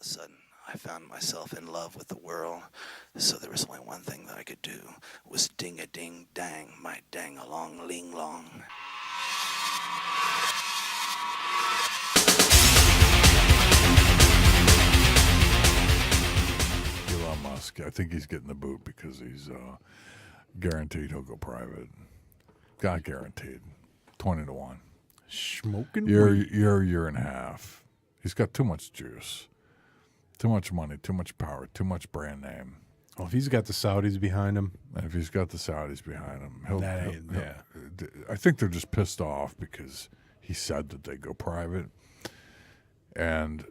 a sudden, I found myself in love with the world. So there was only one thing that I could do, was ding-a-ding-dang, my dang-along-ling-long. Elon Musk, I think he's getting the boot because he's guaranteed he'll go private. Got guaranteed. 20 to 1. Smoking Year and a half. He's got too much juice. Too much money, too much power, too much brand name. Well, if he's got the Saudis behind him. And if he's got the Saudis behind him, he'll yeah. I think they're just pissed off because he said that they go private. And,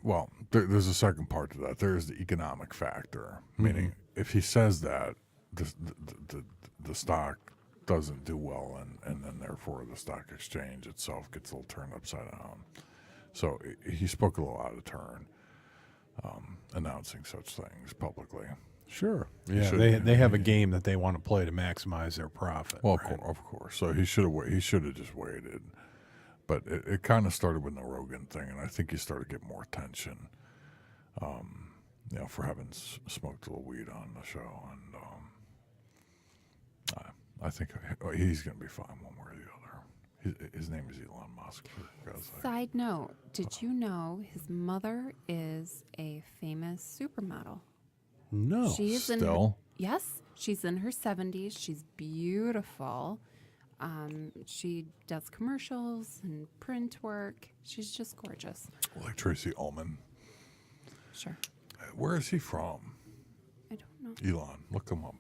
well, there's a second part to that. There's the economic factor, meaning if he says that, the stock doesn't do well, and then therefore the stock exchange itself gets a little turned upside down. So he spoke a little out of turn, announcing such things publicly. Sure. Yeah, they have a game that they want to play to maximize their profit. Well, right? of course. So he should have just waited. But it kind of started with the Rogan thing, and I think he started to get more attention, for having smoked a little weed on the show. And I think he's going to be fine one way or the other. His name is Elon Musk. For God's sake. Side note, did you know his mother is a famous supermodel? No. She's Still? Yes, she's in her 70s. She's beautiful. She does commercials and print work. She's just gorgeous. Like Tracy Ullman. Sure. Where is he from? I don't know. Elon. Look him up.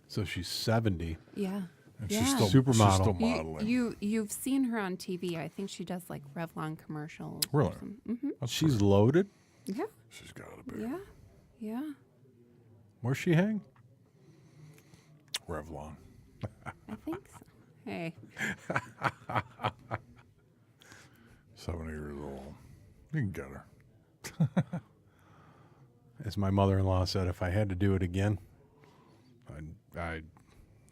So she's 70. Yeah. And yeah. she's still Supermodel. She's still modeling. You've seen her on TV. I think she does like Revlon commercials. Really? Mm-hmm. She's loaded? Yeah. She's got to be. Yeah. Yeah. Where's she hang? Revlon. I think so. Hey. 70 years old. You can get her. As my mother-in-law said, if I had to do it again,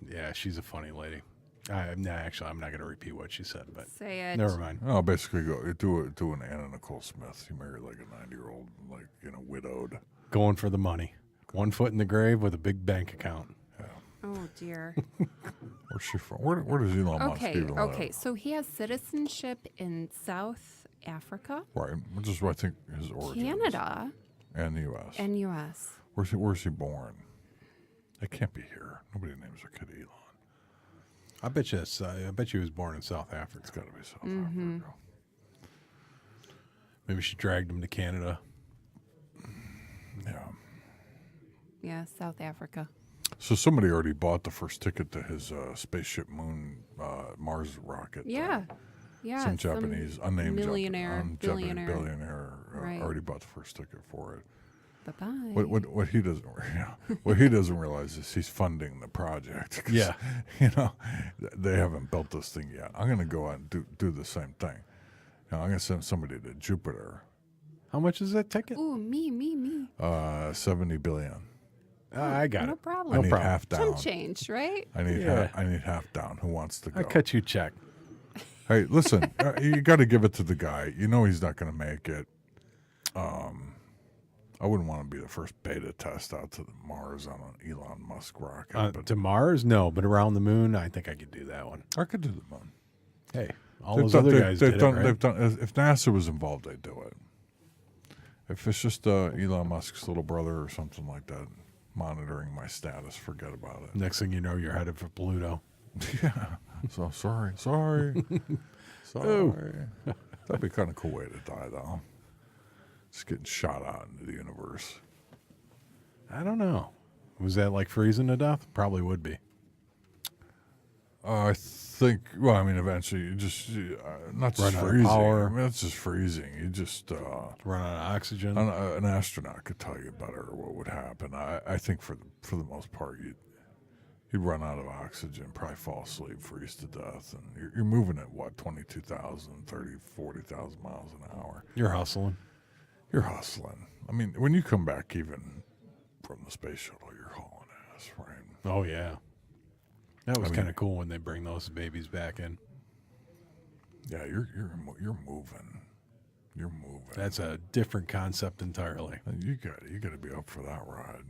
yeah, she's a funny lady. Actually, I'm not going to repeat what she said, but Say it. never mind. Oh, basically, do an Anna Nicole Smith. You marry like a 90-year-old, widowed. Going for the money. 1 foot in the grave with a big bank account. Oh dear. Where's she from? Where does Elon Musk even live? Okay. So he has citizenship in South Africa, Right, which is what I think his origin. Canada, And the U.S. and U.S. Where's he born? It can't be here. Nobody names their kid Elon. I bet you he was born in South Africa. It's got to be South Africa. Maybe she dragged him to Canada. Yeah. Yeah, South Africa. So somebody already bought the first ticket to his spaceship moon Mars rocket. Yeah. Yeah. Some Japanese unnamed millionaire, Japanese billionaire. billionaire Right. already bought the first ticket for it. Bye-bye. What he doesn't what he doesn't realize is he's funding the project. 'Cause, Yeah. They haven't built this thing yet. I'm going to go out and do the same thing. I'm going to send somebody to Jupiter. How much is that ticket? Ooh, me. 70 billion. I got No it. problem. I need problem. half down. Some change, right? I need Yeah. I need half down. Who wants to go? I cut you a check. Hey, listen, you got to give it to the guy. You know he's not going to make it. I wouldn't want to be the first beta test out to the Mars on an Elon Musk rocket. but To Mars? No, but around the moon, I think I could do that one. I could do the moon. Hey, all those other guys did it, right? They've done. If NASA was involved, they'd do it. If it's just Elon Musk's little brother or something like that monitoring my status, forget about it. Next thing you know, you're headed for Pluto. Yeah. So sorry. That'd be kind of a cool way to die, though. Just getting shot out into the universe. I don't know. Was that like freezing to death? Probably would be. I think. Well, I mean, eventually, you just not just Run out of freezing. power. I mean, that's just freezing. You just Run out of oxygen. an astronaut could tell you better what would happen. I think for the most part, you'd run out of oxygen, probably fall asleep, freeze to death, and you're moving at what 22,000, 30, 40,000 miles an hour. You're hustling. You're hustling. I mean, when you come back even from the space shuttle, you're hauling ass, right? Oh yeah, that was kind of cool when they bring those babies back in. Yeah, you're moving. You're moving. That's a different concept entirely. You got to be up for that ride.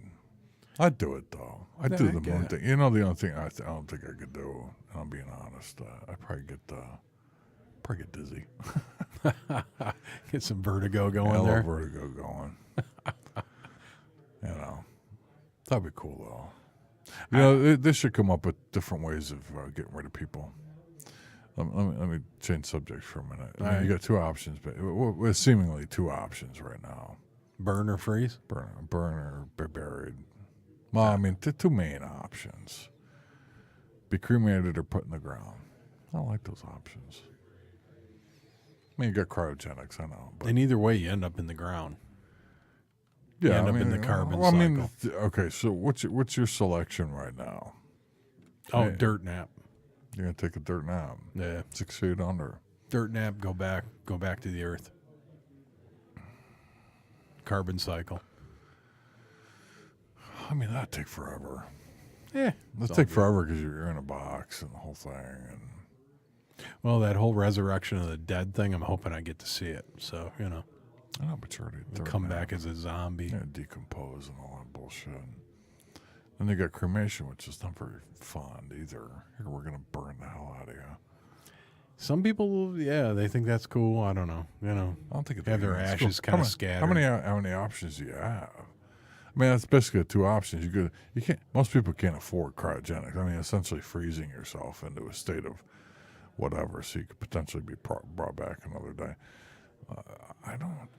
I'd do it though. I'd Yeah, do I the get moon it. thing. You know, the only thing I don't think I could do, and I'm being honest, I'd probably get dizzy. Get some vertigo going Yeah, a there. little vertigo going. You know, that'd be cool though. You know, they should come up with different ways of getting rid of people. Let me change subjects for a minute. I mean, All right. you got two options, but well, seemingly two options right now: Burn or freeze? burn or be buried. Well, I mean, two main options: be cremated or put in the ground. I don't like those options. I mean, you got cryogenics, I know, but And either way, you end up in the ground. yeah, end I up mean, in the carbon well, I mean, cycle. okay. So what's your selection right now? Oh, Hey. dirt nap. You're gonna take a dirt nap, Yeah. 6 feet under. Dirt nap, go back to the earth. Carbon cycle. I mean, that'd take forever. Yeah. That'd take forever because you're in a box and the whole thing, and Well, that whole resurrection of the dead thing, I'm hoping I get to see it. So, I know, but you're already dirt come nap. back as a zombie. Yeah, decompose and all that bullshit. Then they got cremation, which is not very fun either. We're gonna burn the hell out of you. Some people, yeah, they think that's cool. I don't know. You know, I don't think it'd have be their nice. ashes How kind of many- scattered. How many options do you have? I mean, that's basically two options. You can't. Most people can't afford cryogenics. I mean, essentially freezing yourself into a state of whatever, so you could potentially be brought back another day. I don't.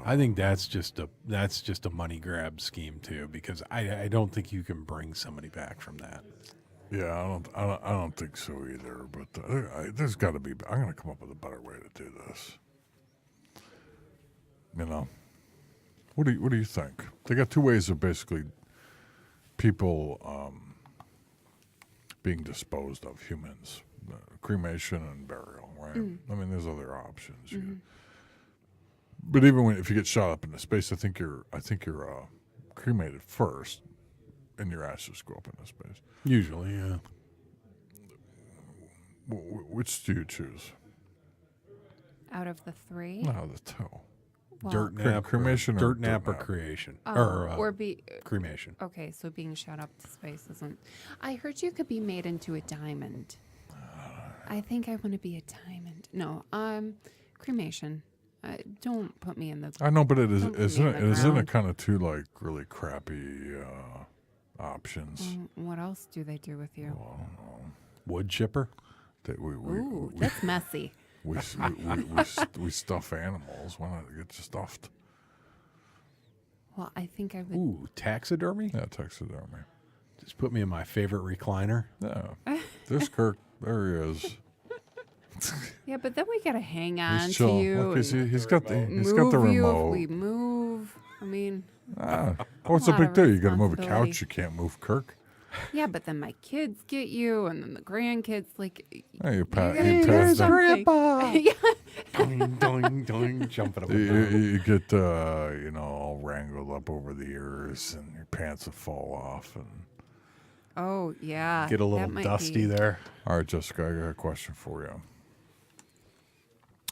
I think that's just a money grab scheme too, because I don't think you can bring somebody back from that. Yeah, I don't think so either. But there's got to be. I'm going to come up with a better way to do this. You know, what do you think? They got two ways of basically people being disposed of, humans, cremation and burial. Right? I mean, there's other options. But even if you get shot up into space, I think you're cremated first, and your ashes go up into space. Usually, yeah. Which do you choose? Out of the three? No, the two. Well, Dirt nap, cremation or dirt nap, dirt or nap? creation, or be cremation. okay. So being shot up to space isn't. I heard you could be made into a diamond. I think I want to be a diamond. No, cremation. Don't put me in the. I know, but it is Don't put me isn't in it the isn't it ground. kind of two like really crappy options? What else do they do with you? Well, I don't know. Wood chipper. That Ooh, that's messy. we stuff animals. Why not get stuffed? Well, I think I would. Ooh, taxidermy. Yeah, taxidermy. Just put me in my favorite recliner. Yeah, there's Kirk. There he is. Yeah, but then we gotta hang on He's to chill. you. Look, he's and got the move you remote. if we move. I mean, What's the lot big of deal? You got to move a responsibility. couch. You can't move Kirk. yeah, but then my kids get you, and then the grandkids. Like, Hey, you gotta you do pass something. yeah. doing, doing, doing, jumping up You, and down. you get all wrangled up over the ears, and your pants will fall off. And Oh yeah. Get a that little might dusty be- there. all right, Jessica, I got a question for you.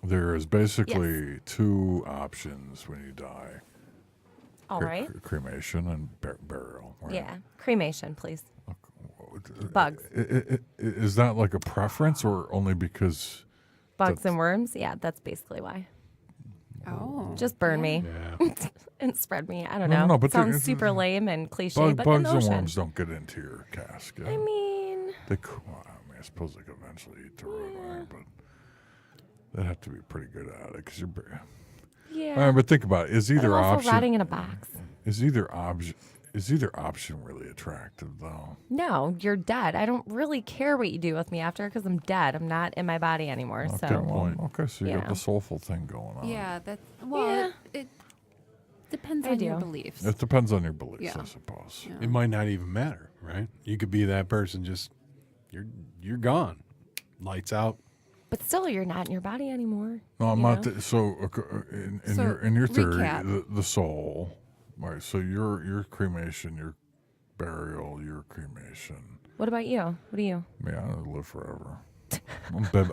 There is basically two options when you die: All right. cremation and burial. Right? Yeah. Cremation, please. Bugs. Is that like a preference, or only because? Bugs and worms. Yeah, that's basically why. Oh. Just burn me Yeah. and spread me. I don't No, know. no, but Sounds there- super lame and cliche, but in Bugs the and ocean. worms don't get into your casket. I mean, They could. Well, I mean, I suppose they could eventually eat the root, right? But they'd have to be pretty good at it because you're. yeah. But think about it. Is But I'm either also option rotting in a box. is either option really attractive though? No, you're dead. I don't really care what you do with me after because I'm dead. I'm not in my body anymore. Okay, So so you got yeah. the soulful thing going on. Yeah, that's well. Yeah. It depends I on your do. beliefs. It depends on your beliefs, Yeah. I suppose. Yeah. It might not even matter, right? You could be that person. Just you're gone. Lights out. but still, you're not in your body anymore. No, I'm you not. know? In So, your theory, recap. the soul, right? So your cremation, your burial, your cremation. What about you? What do you? Man, I live forever.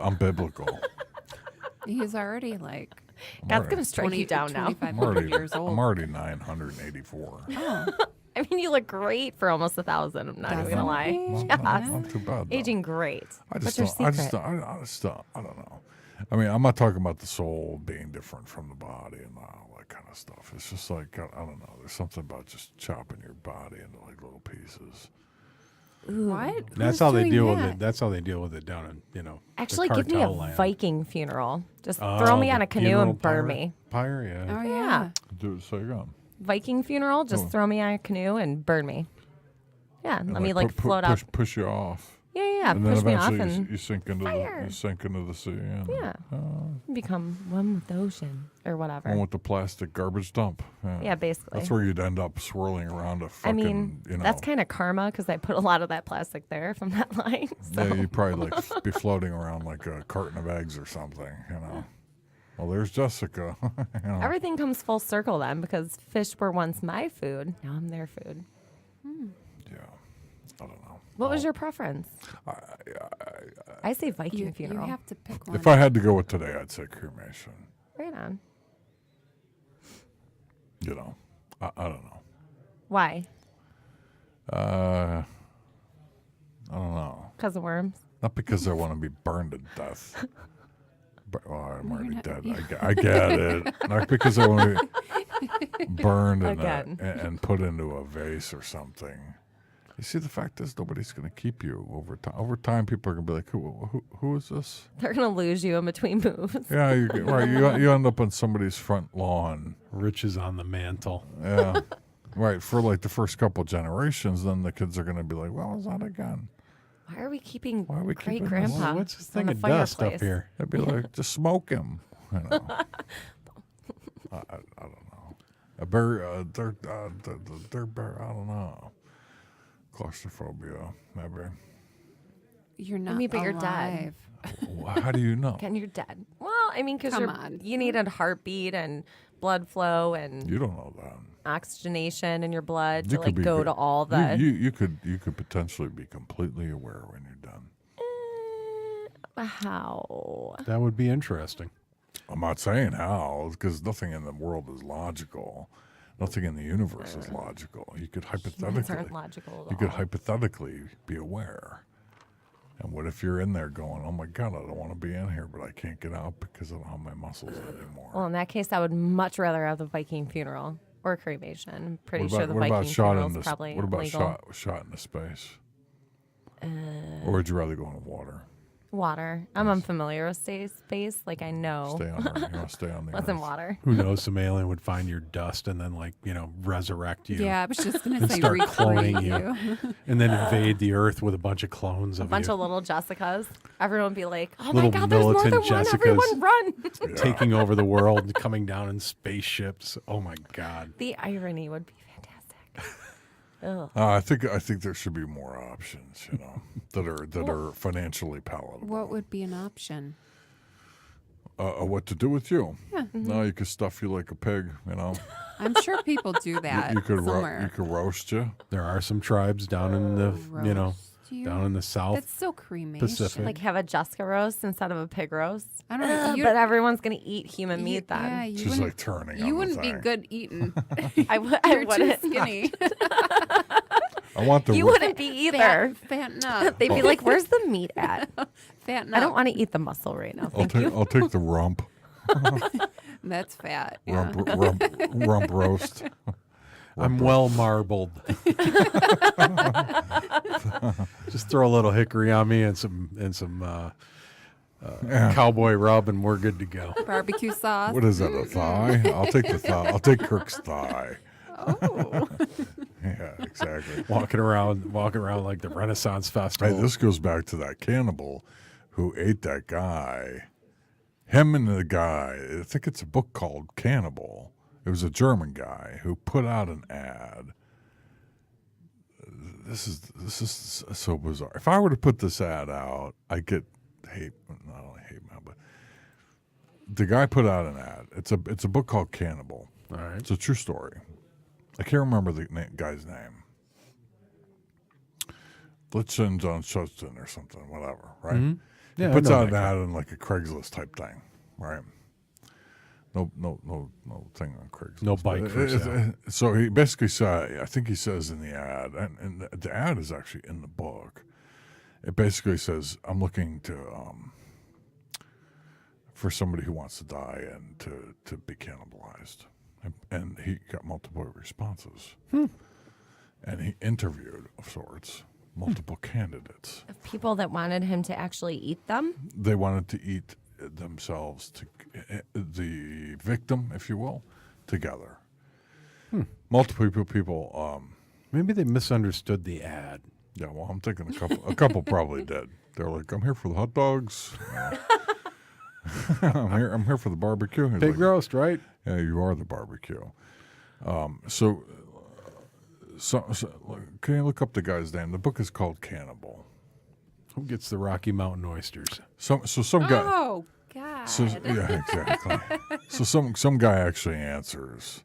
I'm biblical. He's already like God's going to strike you down now. 2,500 years old. I'm already 984. Oh, I mean, you look great for almost 1,000. I'm not even going to lie. Not, Yes. not too bad. Though. Aging great. I just What's your secret? I don't know. I mean, I'm not talking about the soul being different from the body and all that kind of stuff. It's just like, I don't know. There's something about just chopping your body into like little pieces. what? That's Who's how they doing deal with that? it. That's how they deal with it down in, the Actually, give me a cartel land. Viking funeral. Just Oh, throw me the on a canoe funeral and burn pyre? me. Pyre, yeah. Oh, Yeah. yeah. Do it, say again. Viking funeral, just throw me on a canoe and burn me. Yeah, And let me like float push, up. push you off. Yeah, And then push me off eventually and you sink into fire. the sea. And, Yeah. become one with the ocean or whatever. One with the plastic garbage dump. Yeah, basically. That's where you'd end up swirling around a fucking, I mean, that's kind of karma because I put a lot of that plastic there, if I'm not lying. So. Yeah, you'd probably like be floating around like a carton of eggs or something, Well, there's Jessica. Everything comes full circle then because fish were once my food. Now I'm their food. Yeah, I don't know. What was your preference? I say Viking You funeral. have to pick one. If I had to go with today, I'd say cremation. Right on. I don't know. Why? I don't know. Because of worms? Not because I want to be burned to death. But, I'm already not- dead. I get it. Not because I want to be burned Again. and put into a vase or something. You see, the fact is, nobody's going to keep you over time. Over time, people are going to be like, who is this? They're going to lose you in between moves. Yeah, right. You end up on somebody's front lawn. Riches on the mantle. Yeah. Right. For like the first couple generations, then the kids are going to be like, well, is that again? Why are we keeping Why are we keeping great this? grandpa? What's this on thing the of dust up fireplace? here? They'd be like, just smoke him. I don't know. A bear, they're bear, I don't know. Claustrophobia, maybe. You're not mean, but you're dead. alive. How do you know? And you're dead. Well, I mean, because Come on. you need a heartbeat and blood flow and You don't know that. oxygenation in your blood You to could like be go good. to all the. You could potentially be completely aware when you're done. How? That would be interesting. I'm not saying how, because nothing in the world is logical. Nothing in the universe is logical. You could Humans hypothetically, aren't logical at you could all. hypothetically be aware. And what if you're in there going, "Oh my God, I don't want to be in here, but I can't get out because I don't have my muscles anymore." Well, in that case, I would much rather have the Viking funeral or cremation. I'm pretty sure the what about Viking shot funeral into is probably what about legal. shot into space? Or would you rather go in the water? Water. I'm unfamiliar with space. Like I know Stay on Earth. You want to stay on the what's in Earth. water. Who knows? Some alien would find your dust and then, resurrect you. Yeah, I was just going to say start recreate cloning you. And then invade the Earth with a bunch of clones A of bunch you. of little Jessicas. Everyone would be like, "Oh Little my God, there's more than militant one! Jessicas. Everyone run!" taking over the world, coming down in spaceships. Oh my God. The irony would be fantastic. Ugh. I think there should be more options, that are financially palatable. What would be an option? What to do with you? Yeah. No, you could stuff you like a pig. I'm sure people do that You could somewhere. you could roast you. There are some tribes down in the, Roast you? down in the South. That's so cremation. Pacific. Like have a Jessica roast instead of a pig roast. I don't know. But everyone's gonna eat human meat then. Yeah, you She's wouldn't, like turning. on you the wouldn't be thing. good eating. I You're too wouldn't. skinny. I want the You wouldn't be either. Fatten up. They'd be like, "Where's the meat at?" Fatten I don't up. want to eat the muscle right now. Thank you. I'll take the rump. That's fat. Yeah. Rump roast. I'm well marbled. Just throw a little hickory on me and some cowboy rub, and we're good to go. Barbecue sauce. What is that? A thigh? I'll take the thigh. I'll take Kirk's thigh. Oh. Yeah, exactly. Walking around like the Renaissance Festival. Hey, this goes back to that cannibal who ate that guy. Him and the guy, I think it's a book called Cannibal. It was a German guy who put out an ad. This is so bizarre. If I were to put this ad out, I'd get hate, not only hate mail, but the guy put out an ad. It's a book called Cannibal. All right. It's a true story. I can't remember the guy's name. Blitzen John Schutzen or something, whatever, right? Yeah, He I puts know out that an guy. ad in like a Craigslist type thing, right? No thing on Craigslist. No bike for sale. So he basically said, I think he says in the ad, and the ad is actually in the book. It basically says, I'm looking to for somebody who wants to die and to be cannibalized. And he got multiple responses. And he interviewed, of sorts, multiple candidates. Of people that wanted him to actually eat them? They wanted to eat themselves, the victim, if you will, together. Multiple people. Maybe they misunderstood the ad. Yeah, well, I'm thinking a couple probably did. They're like, I'm here for the hot dogs. I'm here for the barbecue. He's Pig like, roast, right? Yeah, you are the barbecue. So, can you look up the guy's name? The book is called Cannibal. Who gets the Rocky Mountain oysters? Some guy. Oh God. So, yeah, exactly. So some guy actually answers.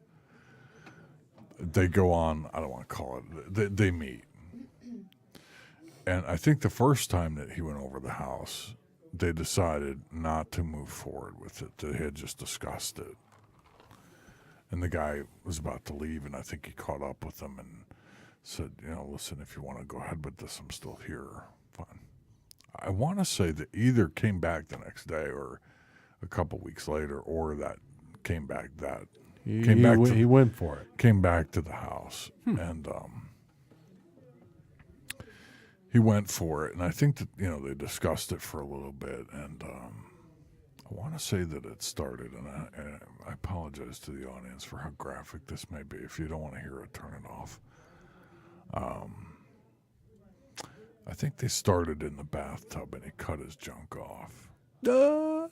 They go on. I don't want to call it. They meet, and I think the first time that he went over the house, they decided not to move forward with it. They had just discussed it, and the guy was about to leave, and I think he caught up with them and said, listen, if you want to go ahead with this, I'm still here. Fine. I want to say that either came back the next day or a couple weeks later, or that came back He went for it. Came back to the house, and he went for it. And I think that, they discussed it for a little bit. And I want to say that it started, and I apologize to the audience for how graphic this may be. If you don't want to hear it, turn it off. I think they started in the bathtub, and he cut his junk off. Oh,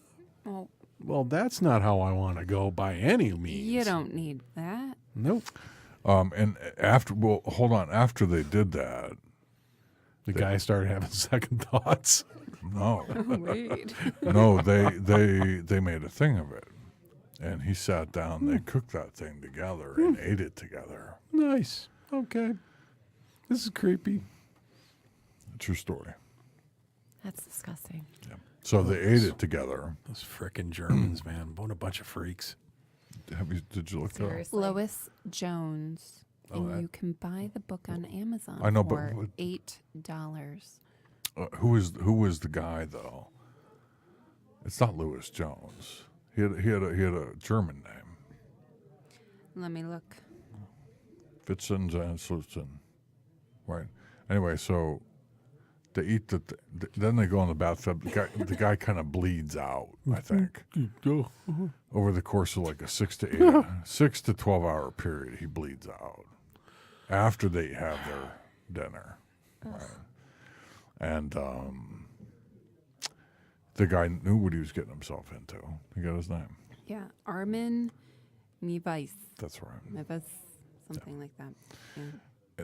Well, that's not how I want to go by any means. you don't need that. Nope. And hold on. After they did that, The guy started having second thoughts. no, Wait. no, they made a thing of it, and he sat down. They cooked that thing together and ate it together. Nice. Okay. This is creepy. True story. That's disgusting. Yeah. So they ate it together. Those frickin' Germans, man. What a bunch of freaks. Did you look that up? Seriously. Lois Jones. Oh, And you can buy the book on Amazon I know, but for what- $8. Who was the guy though? It's not Lewis Jones. He had a German name. Let me look. Fitzen and Slutzen. Right. Anyway, so they eat then they go in the bathtub. The guy kind of bleeds out, I think. Over the course of like a 6 to 12 hour period, he bleeds out after they have their dinner. Right. And the guy knew what he was getting himself into. He got his name. Yeah, Armin Mewis. That's right. Mewis, something like that. Yeah.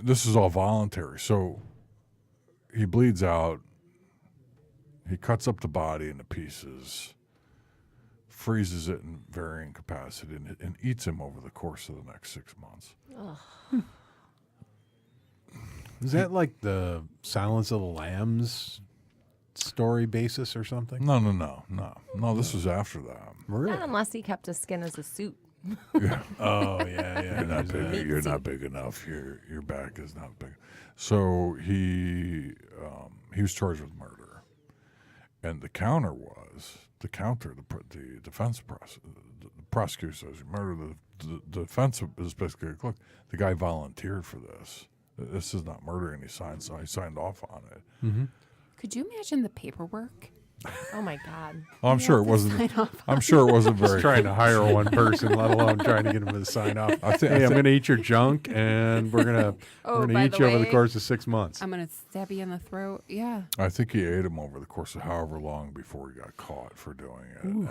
This is all voluntary. So he bleeds out. He cuts up the body into pieces, freezes it in varying capacity, and eats him over the course of the next 6 months. Is that like the Silence of the Lambs story basis or something? No. This was after that. Really? Not unless he kept his skin as a suit. Oh, yeah. You're not big. You're not big enough. Your back is not big. So he was charged with murder, and the prosecutor says you murdered. The defense is basically like, look, the guy volunteered for this. This is not murder, and he signed off on it. Mm-hmm. Could you imagine the paperwork? Oh my God. Well, I'm sure it wasn't. I'm sure it wasn't very. Trying to hire one person, let alone trying to get him to sign off. I think- Hey, I'm going to eat your junk, and we're gonna by eat the you over the way, course of 6 months. I'm going to stab you in the throat. Yeah. I think he ate him over the course of however long before he got caught for doing it,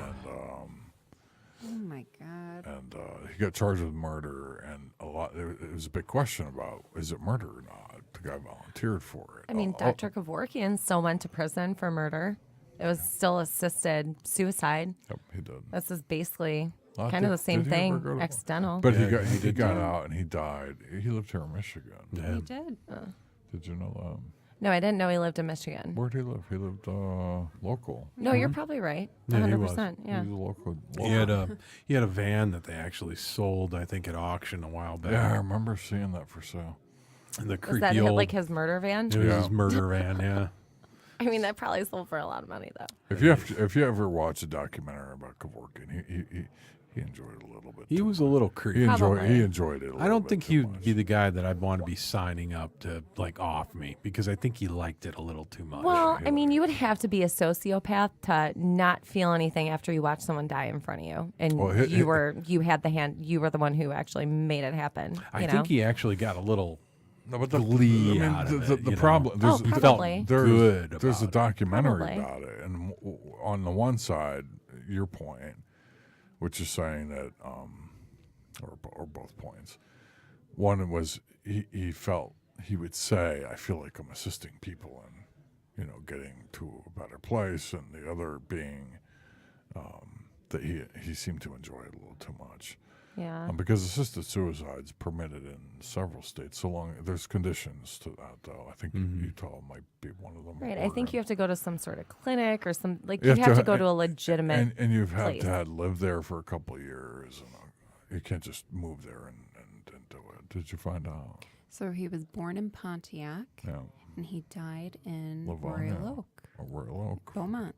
Oh, my God. and he got charged with murder. And it was a big question about, is it murder or not? The guy volunteered for it. I mean, Dr. Kevorkian still went to prison for murder. It was still assisted suicide. Yep, he did. This is basically Oh, kind of the same did he ever thing, go to- accidental. But Yeah, he he did got too. out and he died. He lived here in Michigan. Yeah. He did. Did you know No, I didn't know he lived in Michigan. Where'd he live? He lived local. No, you're probably right. Yeah, he 100%. He Yeah. was a local. He had a van that they actually sold, I think, at auction a while back. Yeah, I remember seeing that for sale. And the Was creepy that old. like his murder van? It was Yeah. his murder van. Yeah. I mean, that probably sold for a lot of money, though. If you ever watch a documentary about Kevorkian, he enjoyed it a little bit. He too was a much. little He creepy. Probably. enjoyed it. A I little don't bit think too he would much. be the guy that I'd want to be signing up to like off me because I think he liked it a little too much. Well, I mean, you would have to be a sociopath to not feel anything after you watch someone die in front of you, and Well, you were the one who actually made it happen. I you know? think he actually got a little. No, but glee out of it, the you know? problem. Oh, There's, probably. good There's a about it. documentary Probably. about it, and on the one side, your point, which is saying that, or both points. One was he felt he would say, "I feel like I'm assisting people in, getting to a better place," and the other being that he seemed to enjoy it a little too much. Yeah. Because assisted suicide's permitted in several states, so long there's conditions to that, though. I think Utah might be one of them. Right. I think you have to go to some sort of clinic or some You you have to go to a legitimate. and you've had place. to had lived there for a couple of years, and you can't just move there and do it. Did you find out? So he was born in Pontiac, Yeah, and he died in Livonia. Royal Oak, or Royal Oak, Beaumont,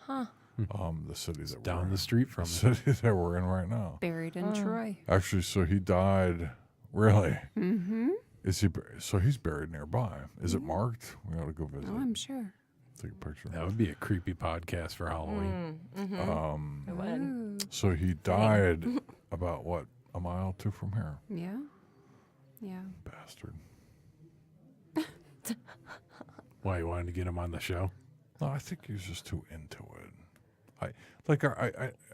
the city that down we're the street from the it. city that we're in right now. buried in Troy. Actually, so he died. Really? Mm-hmm. Is he? So he's buried nearby. Is it marked? We ought to go visit. Oh, I'm sure. Take a picture. That would be a creepy podcast for Halloween. It would. Ooh. So he died about what, a mile or two from here? Yeah. Yeah. Bastard. Why you wanted to get him on the show? No, I think he was just too into it.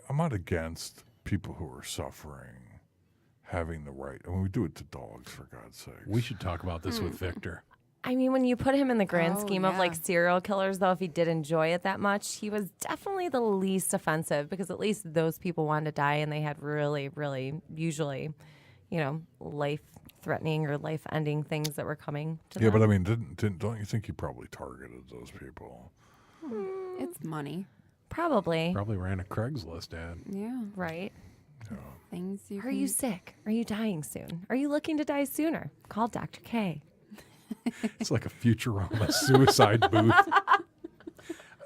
I'm not against people who are suffering having the right. I mean, we do it to dogs, for God's sake. We should talk about this with Victor. I mean, when you put him in the grand Oh, scheme of like yeah. serial killers, though, if he did enjoy it that much, he was definitely the least offensive because at least those people wanted to die and they had really, really, usually, life-threatening or life-ending things that were coming to Yeah, them. but I mean, don't you think he probably targeted those people? It's money. Probably. Probably ran a Craigslist ad. Yeah. Right. Things you Are can... you sick? Are you dying soon? Are you looking to die sooner? Call Dr. K. It's like a Futurama suicide booth.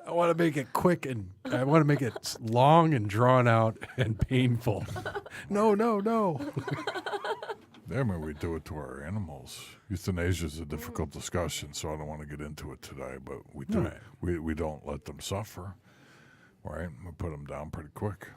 I want to make it quick and I want to make it long and drawn out and painful. No. I mean, we do it to our animals. Euthanasia is a difficult discussion, so I don't want to get into it today. But we do. Right. We don't let them suffer, right? We put them down pretty quick.